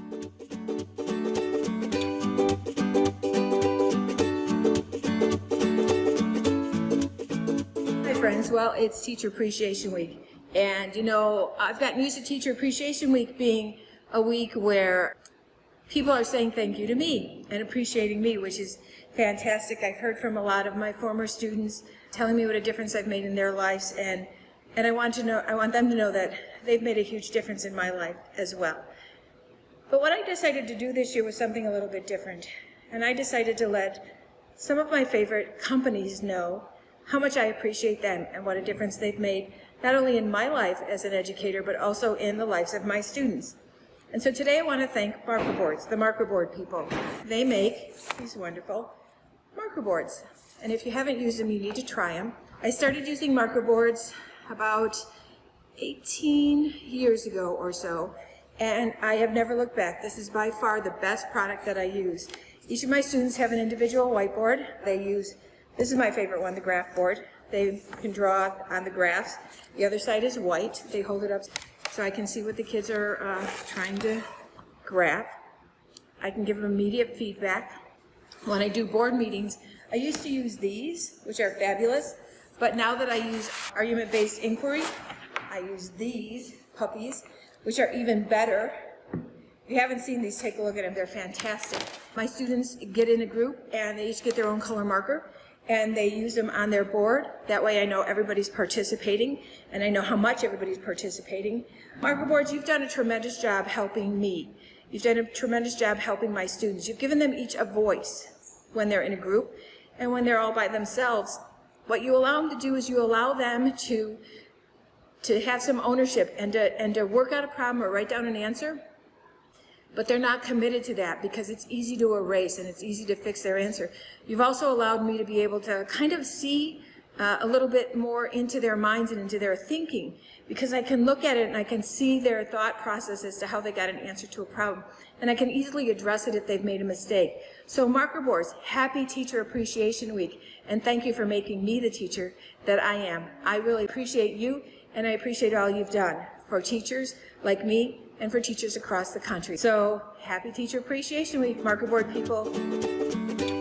Hi friends, well, it's Teacher Appreciation Week, and you know, I've gotten used to Teacher Appreciation Week being a week where people are saying thank you to me and appreciating me, which is fantastic. I've heard from a lot of my former students telling me what a difference I've made in their lives, and I want them to know that they've made a huge difference in my life as well. But what I decided to do this year was something a little bit different, and I decided to let some of my favorite companies know how much I appreciate them and what a difference they've made, not only in my life as an educator, but also in the lives of my students. And so today I want to thank Markerboards, the Markerboard people. They make these wonderful Markerboards. And if you haven't used them, you need to try them. I started using Markerboards about 18 years ago or so, and I have never looked back. This is by far the best product that I use. Each of my students have an individual whiteboard. This is my favorite one, the graph board. They can draw on the graphs. The other side is white. They hold it up so I can see what the kids are trying to graph. I can give them immediate feedback. When I do board meetings, I used to use these, which are fabulous, but now that I use argument-based inquiry, I use these puppies, which are even better. If you haven't seen these, take a look at them. They're fantastic. My students get in a group, and they each get their own color marker, and they use them on their board. That way I know everybody's participating, and I know how much everybody's participating. Markerboards, you've done a tremendous job helping me. You've done a tremendous job helping my students. You've given them each a voice when they're in a group, and when they're all by themselves. What you allow them to do is you allow them to have some ownership and to work out a problem or write down an answer. But they're not committed to that because it's easy to erase and it's easy to fix their answer. You've also allowed me to be able to kind of see a little bit more into their minds and into their thinking, because I can look at it and I can see their thought process as to how they got an answer to a problem, and I can easily address it if they've made a mistake. So Markerboards, happy Teacher Appreciation Week, and thank you for making me the teacher that I am. I really appreciate you, and I appreciate all you've done for teachers like me and for teachers across the country. So happy Teacher Appreciation Week, Markerboard people.